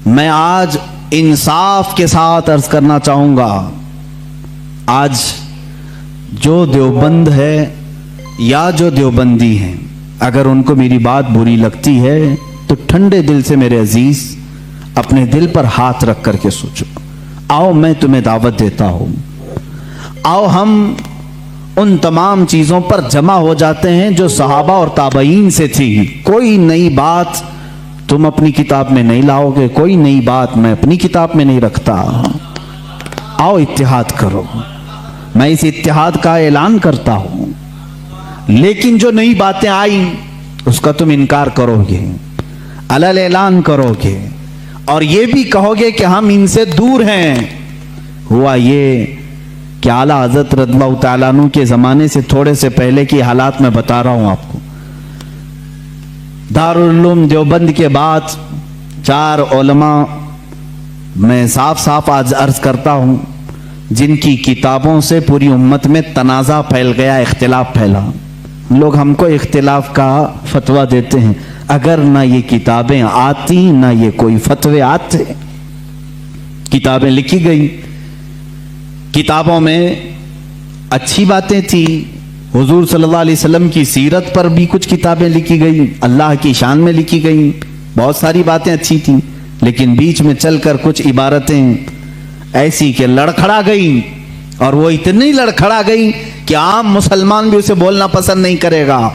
میں آج انصاف کے ساتھ عرض کرنا چاہوں گا، آج جو دیوبند ہے یا جو دیوبندی ہیں، اگر ان کو میری بات بری لگتی ہے تو ٹھنڈے دل سے میرے عزیز اپنے دل پر ہاتھ رکھ کر کے سوچو، آؤ میں تمہیں دعوت دیتا ہوں، آؤ ہم ان تمام چیزوں پر جمع ہو جاتے ہیں جو صحابہ اور تابعین سے تھی۔ کوئی نئی بات تم اپنی کتاب میں نہیں لاؤ گے، کوئی نئی بات میں اپنی کتاب میں نہیں رکھتا۔ آؤ اتحاد کرو، میں اس اتحاد کا اعلان کرتا ہوں، لیکن جو نئی باتیں آئیں اس کا تم انکار کرو گے، علل اعلان کرو گے، اور یہ بھی کہو گے کہ ہم ان سے دور ہیں۔ ہوا یہ کہ اعلیٰ حضرت رضی اللہ تعالیٰ عنہ کے زمانے سے تھوڑے سے پہلے کی حالات میں بتا رہا ہوں آپ کو۔ دارالعلوم دیوبند کے بعد 4 علماء میں صاف صاف آج عرض کرتا ہوں جن کی کتابوں سے پوری امت میں تنازع پھیل گیا، اختلاف پھیلا۔ لوگ ہم کو اختلاف کا فتویٰ دیتے ہیں، اگر نہ یہ کتابیں آتی نہ یہ کوئی فتوے آتے۔ کتابیں لکھی گئی، کتابوں میں اچھی باتیں تھی، حضور صلی اللہ علیہ وسلم کی سیرت پر بھی کچھ کتابیں لکھی گئی، اللہ کی شان میں لکھی گئی، بہت ساری باتیں اچھی تھیں، لیکن بیچ میں چل کر کچھ عبارتیں ایسی کہ لڑکھڑا گئی، اور وہ اتنی لڑکھڑا گئی کہ عام مسلمان بھی اسے بولنا پسند نہیں کرے گا۔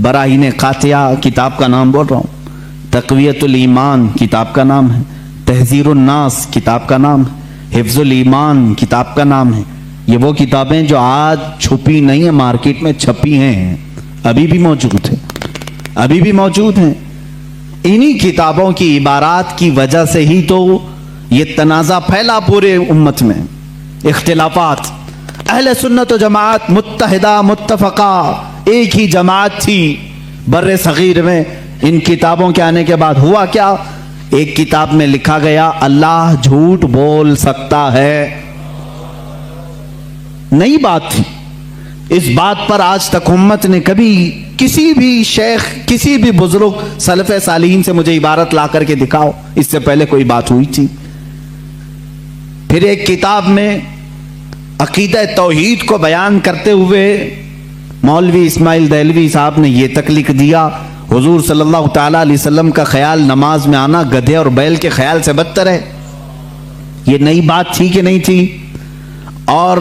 براہین قاطعہ کتاب کا نام بول رہا ہوں، تقویت الایمان کتاب کا نام ہے، تحذیر الناس کتاب کا نام ہے، حفظ الایمان کتاب کا نام ہے۔ یہ وہ کتابیں جو آج چھپی نہیں ہیں، مارکیٹ میں چھپی ہیں، ابھی بھی موجود ہیں، ابھی بھی موجود ہیں۔ انہی کتابوں کی عبارات کی وجہ سے ہی تو یہ تنازع پھیلا پورے امت میں، اختلافات۔ اہل سنت و جماعت متحدہ متفقہ ایک ہی جماعت تھی بر صغیر میں۔ ان کتابوں کے آنے کے بعد ہوا کیا؟ ایک کتاب میں لکھا گیا اللہ جھوٹ بول سکتا ہے، نئی بات تھی۔ اس بات پر آج تک امت نے کبھی کسی بھی شیخ کسی بھی بزرگ سلف صالحین سے مجھے عبارت لا کر کے دکھاؤ اس سے پہلے کوئی بات ہوئی تھی۔ پھر ایک کتاب میں عقیدہ توحید کو بیان کرتے ہوئے مولوی اسماعیل دہلوی صاحب نے یہ تک لکھ دیا، حضور صلی اللہ تعالیٰ علیہ وسلم کا خیال نماز میں آنا گدھے اور بیل کے خیال سے بدتر ہے۔ یہ نئی بات تھی کہ نہیں تھی؟ اور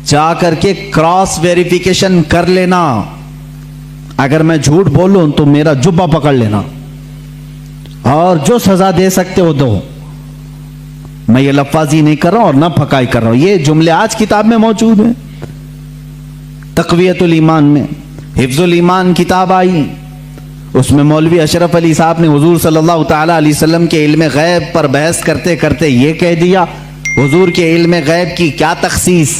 جا کر کے کراس ویریفیکیشن کر لینا، اگر میں جھوٹ بولوں تو میرا جبہ پکڑ لینا اور جو سزا دے سکتے ہو دو۔ میں یہ لفاظی نہیں کر رہا ہوں اور نہ پھکائی کر رہا ہوں، یہ جملے آج کتاب میں موجود ہیں۔ تقویت الایمان میں حفظ الایمان کتاب آئی، اس میں مولوی اشرف علی صاحب نے حضور صلی اللہ تعالیٰ علیہ وسلم کے علم غیب پر بحث کرتے کرتے یہ کہہ دیا، حضور کے علم غیب کی کیا تخصیص،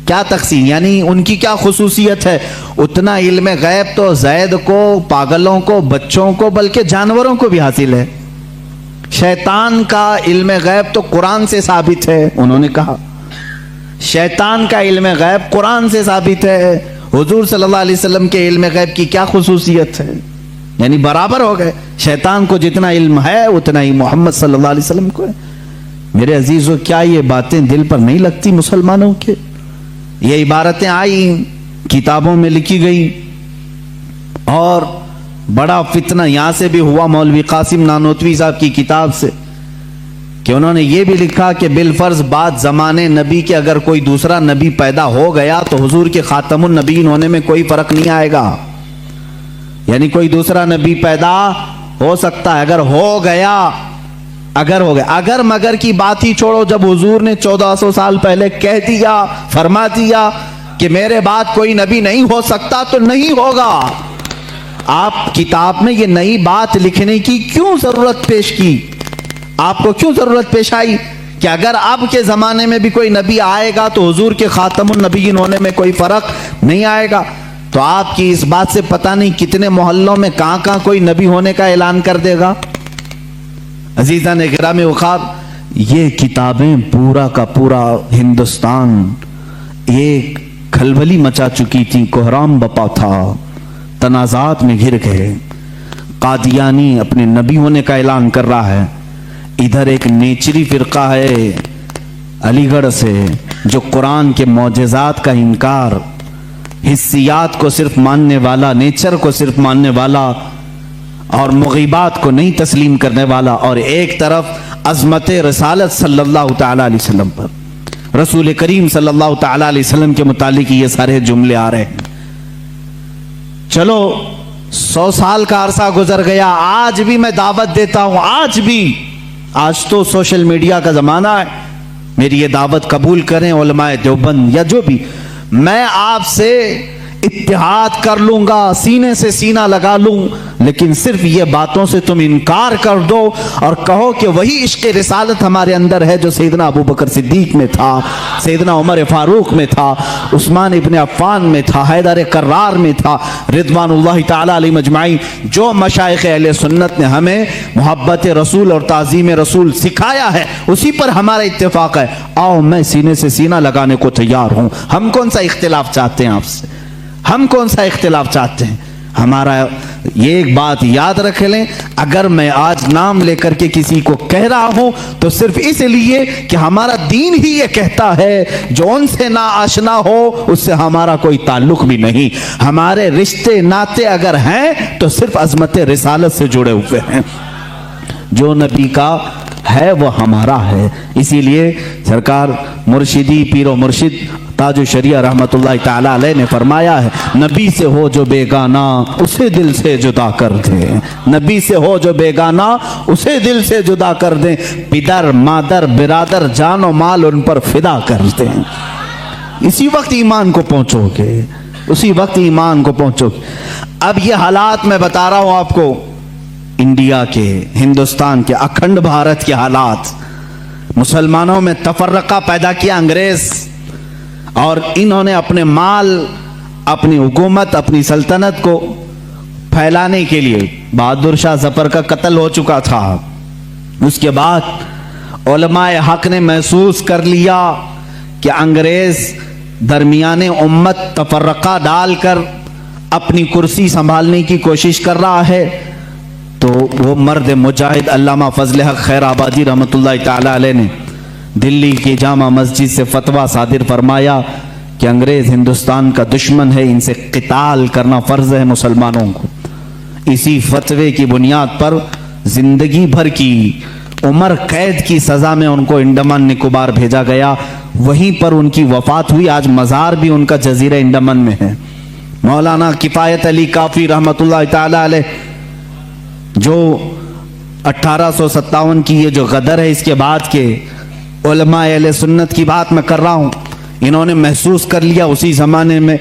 کیا تقسیم، یعنی ان کی کیا خصوصیت ہے؟ اتنا علم غیب تو زید کو، پاگلوں کو، بچوں کو، بلکہ جانوروں کو بھی حاصل ہے۔ شیطان کا علم غیب تو قرآن سے ثابت ہے، انہوں نے کہا شیطان کا علم غیب قرآن سے ثابت ہے، حضور صلی اللہ علیہ وسلم کے علم غیب کی کیا خصوصیت ہے؟ یعنی برابر ہو گئے، شیطان کو جتنا علم ہے اتنا ہی محمد صلی اللہ علیہ وسلم کو ہے۔ میرے عزیزو، کیا یہ باتیں دل پر نہیں لگتی مسلمانوں کے؟ یہ عبارتیں آئیں، کتابوں میں لکھی گئی، اور بڑا فتنہ یہاں سے بھی ہوا مولوی قاسم نانوتوی صاحب کی کتاب سے، کہ انہوں نے یہ بھی لکھا کہ بالفرض بعد زمانے نبی کے اگر کوئی دوسرا نبی پیدا ہو گیا تو حضور کے خاتم النبیین ہونے میں کوئی فرق نہیں آئے گا، یعنی کوئی دوسرا نبی پیدا ہو سکتا ہے اگر ہو گیا، اگر مگر کی بات ہی چھوڑو، جب حضور نے 1400 سال پہلے کہہ دیا، فرما دیا کہ میرے بعد کوئی نبی نہیں ہو سکتا تو نہیں ہوگا۔ آپ کتاب میں یہ نئی بات لکھنے کی کیوں ضرورت پیش کی؟ آپ کو کیوں ضرورت پیش آئی کہ اگر اب کے زمانے میں بھی کوئی نبی آئے گا تو حضور کے خاتم النبیین ہونے میں کوئی فرق نہیں آئے گا؟ تو آپ کی اس بات سے پتہ نہیں کتنے محلوں میں کہاں کہاں کوئی نبی ہونے کا اعلان کر دے گا۔ عزیزان گرامی وقار، یہ کتابیں پورا کا پورا ہندوستان ایک کھلبلی مچا چکی تھی، کوہرام بپا تھا، تنازعات میں گھر گئے۔ कादियानी अपने नबी होने का ऐलान कर रहा है, इधर एक नेचरी फिरका है अलीगढ़ से जो कुरान के मौजज़ात का इनकार, हिस्सियात को सिर्फ मानने वाला, नेचर को सिर्फ मानने वाला और मुग़ीबात को नहीं तस्लीम करने वाला, और एक तरफ अज़मत रसालत सल्लल्लाहु तआला अलैहि वसल्लम पर, रसूल करीम सल्लल्लाहु तआला अलैहि वसल्लम के मुतालिक ये सारे जुमले आ रहे हैं। चलो 100 साल का अरसा गुजर गया, आज भी मैं दावत देता हूं, आज तो सोशल मीडिया का जमाना है, मेरी ये दावत कबूल करें उलमाए देवबंद या जो भी, मैं आपसे इत्तिहाद कर लूंगा, सीने से सीना लगा लूं, लेकिन सिर्फ ये बातों से तुम इनकार कर दो और कहो कि वही इश्क़ रिसालत हमारे अंदर है जो सैयदना अबू बकर सिद्दीक में था, सैयदना उमर फारूक में था, उस्मान इब्न अफ़्फ़ान में था, हैदर कर्रार में था, रिदवानुल्लाहि ताला अलैहिम अजमाइन। जो मशाइख़ अहले सुन्नत ने हमें मोहब्बत रसूल और ताज़ीम रसूल सिखाया है, उसी पर हमारा इत्तेफाक है। आओ, मैं सीने से सीना लगाने को तैयार हूं। हम कौन सा इख्तिलाफ चाहते हैं आपसे? हम कौन सा इख्तिलाफ चाहते हैं? हमारा ये एक बात याद रख लें, अगर मैं आज नाम लेकर के किसी को कह रहा हूं तो सिर्फ इसलिए कि हमारा दीन ही ये कहता है, जो उनसे ना आशना हो उससे हमारा कोई ताल्लुक भी नहीं। हमारे रिश्ते नाते अगर हैं तो सिर्फ अज़मत रिसालत से जुड़े हुए हैं, जो नबी का है वो हमारा है। इसीलिए सरकार मुर्शिदी पीरो मुर्शिद ताजु शरिया रहमतुल्लाह ताला अलैह ने फरमाया है, नबी से हो जो बेगाना उसे दिल से जुदा कर दे, नबी से हो जो बेगाना उसे दिल से जुदा कर दे, पिदर मादर बिरादर जानो माल उन पर फिदा कर दे। इसी वक्त ईमान को पहुंचोगे, उसी वक्त ईमान को पहुंचोगे। अब ये हालात मैं बता रहा हूं आपको, इंडिया के, हिंदुस्तान के, अखंड भारत के हालात, मुसलमानों में तफर्रका पैदा किया अंग्रेज, और इन्होंने अपने माल, अपनी हुकूमत, अपनी सल्तनत को फैलाने के लिए, बहादुर शाह जफर का कत्ल हो चुका था, उसके बाद उलमाए हक ने महसूस कर लिया कि अंग्रेज दरमियाने उम्मत तफर्रका डालकर अपनी कुर्सी संभालने की कोशिश कर रहा है। तो वो मर्द मुजाहिद अल्लामा फजल हक खैर आबादी रहमतुल्लाह ताला अलैह ने दिल्ली की जामा मस्जिद से फतवा सादिर फरमाया कि अंग्रेज हिंदुस्तान का दुश्मन है, इनसे क़िताल करना फ़र्ज है मुसलमानों को। इसी फतवे की बुनियाद पर जिंदगी भर की उम्र कैद की सज़ा में उनको अंडमान निकोबार भेजा गया, वहीं पर उनकी वफात हुई। आज मज़ार भी उनका जजीरा अंडमान में है। मौलाना किफ़ायत अली काफ़ी रहमतुल्लाह ताला अलैह, जो 1857 की ये जो गदर है, इसके बाद के उलमाए अहले सुन्नत की बात मैं कर रहा हूँ, इन्होंने महसूस कर लिया उसी ज़माने में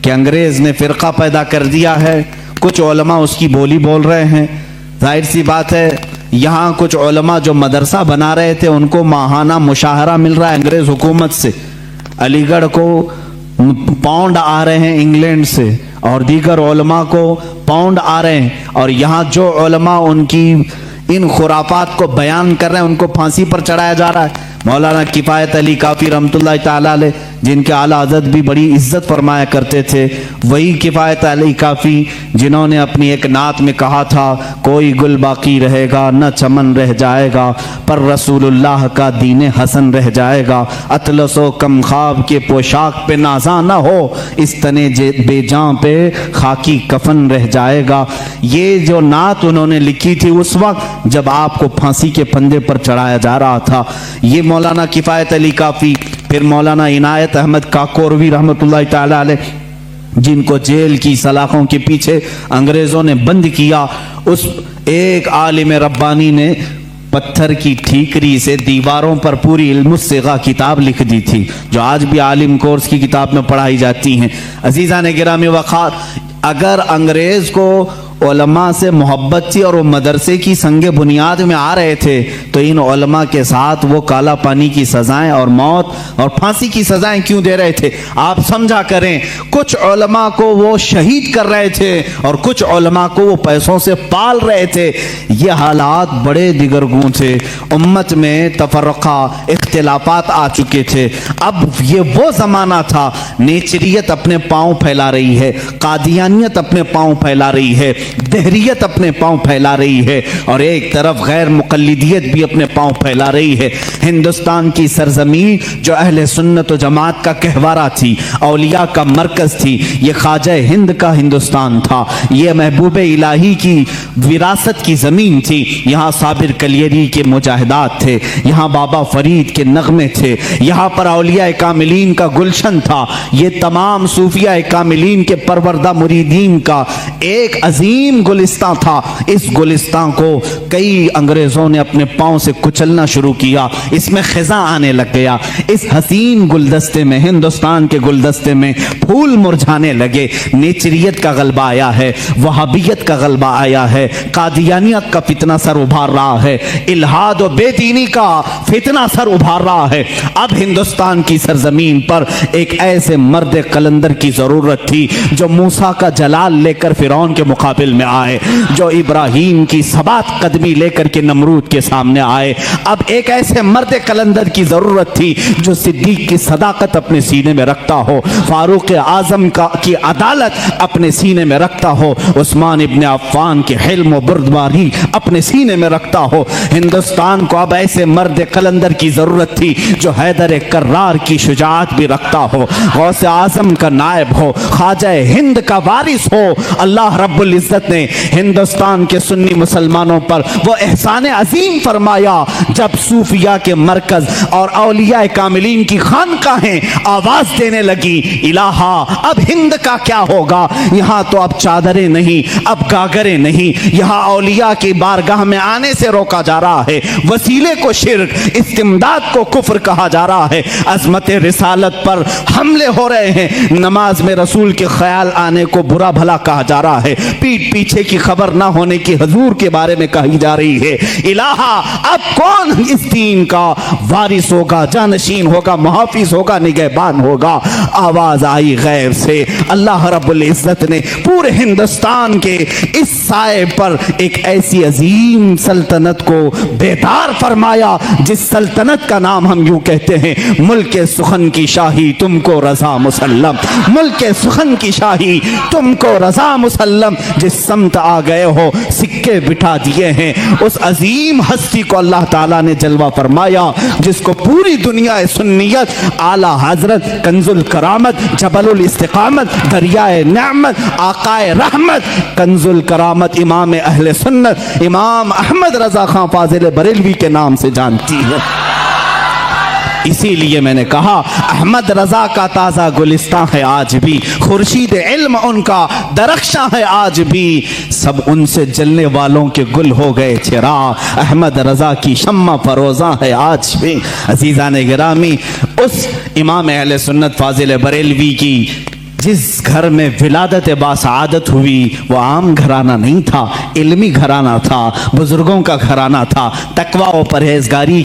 कि अंग्रेज़ ने फ़िरका पैदा कर दिया है, कुछ उलमा उसकी बोली बोल रहे हैं। जाहिर सी बात है, यहाँ कुछ उलमा जो मदरसा बना रहे थे उनको माहाना मुशाहरा मिल रहा है अंग्रेज़ हुकूमत से, अलीगढ़ को पाउंड आ रहे हैं इंग्लैंड से, और दीगर उलमा को पाउंड आ रहे हैं, और यहाँ जो उलमा उनकी इन खुराफात को बयान कर रहे हैं उनको फांसी पर चढ़ाया जा रहा है। मौलाना किफ़ायत अली काफ़ी रहमतुल्लाह ताला अलैह, जिनके आला हज़रत भी बड़ी इज्जत फरमाया करते थे, वही किफ़ायत अली काफ़ी जिन्होंने अपनी एक नात में कहा था, कोई गुल बाकी रहेगा न चमन रह जाएगा, पर रसूलुल्लाह का दीन हसन रह जाएगा, अतलसो कम ख्वाब के पोशाक पे नाजा न हो, इस तने बेजां पे खाकी कफन रह जाएगा। ये जो नात उन्होंने लिखी थी उस वक्त जब आपको फांसी के फंदे पर चढ़ाया जा रहा था। ये मौलाना किफ़ायत अली काफ़ी, फिर मौलाना इनायत अहमद काकोरवी रहमतुल्लाह ताला अलैह, जिनको जेल की सलाखों के पीछे अंग्रेज़ों ने बंद किया, उस एक आलिम रब्बानी ने पत्थर की ठीकरी से दीवारों पर पूरी इल्मुस्सिगा किताब लिख दी थी, जो आज भी आलिम कोर्स की किताब में पढ़ाई जाती हैं। अजीज़ान गिरामी वक़ार, अगर अंग्रेज़ को उलमा से मोहब्बत थी और वो मदरसे की संगे बुनियाद में आ रहे थे, तो इन उलमा के साथ वो काला पानी की सजाएं और मौत और फांसी की सजाएं क्यों दे रहे थे? आप समझा करें, कुछ उलमा को वो शहीद कर रहे थे और कुछ उलमा को वो पैसों से पाल रहे थे। ये हालात बड़े दिगरगूं थे। उम्मत में तफर्रका इख्तिलाफात आ चुके थे। अब ये वो ज़माना था, नेचरियत अपने पाँव फैला रही है, कादियानियत अपने पाँव फैला रही है, दहरियत अपने पाँव फैला रही है, और एक तरफ गैर मुक़ल्लिदियत भी अपने पाँव फैला रही है। हिंदुस्तान की सरजमीन जो अहले सुन्नत व जमात का कहवारा थी, औलिया का मरकज़ थी, ये ख्वाजा हिंद का हिंदुस्तान था, ये महबूब इलाही की विरासत की ज़मीन थी। यहाँ साबिर कलियरी के मुजाहिदात थे, यहाँ बाबा फरीद के नगमे थे, यहाँ पर औलिया कामिलीन का गुलशन था, ये तमाम सूफिया कामिलीन के परवरदा मुरीदीन का एक अजीम गुलिस्तां था। इस गुलिस्तां को कई अंग्रेज़ों ने अपने पाँव से कुचलना शुरू किया, इसमें खिज़ा आने लग गया। इस हसीन गुलदस्ते में, हिंदुस्तान के गुलदस्ते में फूल मुरझाने लगे। नेचरियत का गलबा आया है, वहाबियत का गलबा आया है, कादियानियत का फितना सर उभार रहा है, इल्हाद और बेदीनी का फितना सर उभार रहा है। अब हिंदुस्तान की सरजमीन पर एक ऐसे मर्द कलंदर की जरूरत थी जो मूसा का जलाल लेकर फिरौन के मुकाबिल में आए, जो इब्राहीम की सबात कदमी लेकर के नमरूद के सामने आए। अब एक ऐसे मर्द कलंदर की जरूरत थी जो सिद्दीक की सदाकत अपने सीने में रखता हो, फारूक आजम की अदालत अपने सीने में रखता हो, उस्मान इब्ने अफ़्फ़ान के हिल्म व बुर्दबारी अपने सीने में रखता हो। हिंदुस्तान को अब ऐसे मर्द कलंदर की जरूरत थी जो हैदर कर्रार की शुजाअत भी रखता हो, गौसे आजम का नायब हो, ख्वाजा हिंद का वारिस हो। अल्लाह रब्बुल इज्जत ने हिंदुस्तान के सुन्नी मुसलमानों पर वो एहसान अजीम फरमाया जब सूफिया के मरकज और औलिया कामिलीन की खानकाहें आवाज देने लगी, इलाहा अब हिंद का क्या होगा। यहाँ तो अब चादरें नहीं, अब गागरें नहीं, यहाँ औलिया की बारगाह में आने से रोका जा रहा है, वसीले को शिर्क, इस्तिमदाद को कुफ्र कहा जा रहा है, अजमत रिसालत पर हमले हो रहे हैं, नमाज में रसूल के ख्याल आने को बुरा भला कहा जा रहा है, पीठ पीछे की खबर ना होने की हजूर के बारे में कही जा रही है। इलाहा अब कौन इस दीन का वारिस होगा, जानशीन होगा, मुहाफिज होगा, निगहबान होगा। आवाज आई गैब से, अल्लाह रब्बुल इज्जत ने पूरे हिंदुस्तान के इस साए पर एक ऐसी अजीम सल्तनत को बेदार फरमाया जिस सल्तनत का नाम हम यूं कहते हैं, मुल्क सुखन की शाही तुमको रजा मुसल्लम, मुल्क सुखन की शाही तुमको रजा मुसल्लम। जिस समत आ गए हो सिक्के बिठा दिए हैं, उस अजीम हस्ती को अल्लाह ताला ने जलवा फरमाया जिसको पूरी दुनिया सुन्नियत, आला हजरत, कंजुल करामत, जबलुल इस्तिकामत, दरियाए नेमत, आकाए रहमत, कंजुल करामत, इमाम अहले सुन्नत, इमाम अहमद रजा खां फाजिल बरेलवी के नाम से जानती है। इसीलिए मैंने कहा अहमद रजा का ताज़ा गुलिस्तां है आज भी, खुर्शीद इल्म उनका दरख्शां है आज भी, सब उनसे जलने वालों के गुल हो गए चिराग, अहमद रजा की शम्मा फरोजा है आज भी। अजीज़ान गिरामी, उस इमाम अहले सुन्नत फाजिल बरेलवी की जिस घर में विलादत बासआदत हुई वो आम घराना नहीं था, इल्मी घराना था, बुजुर्गों का घराना था, तकवा और परहेजगारी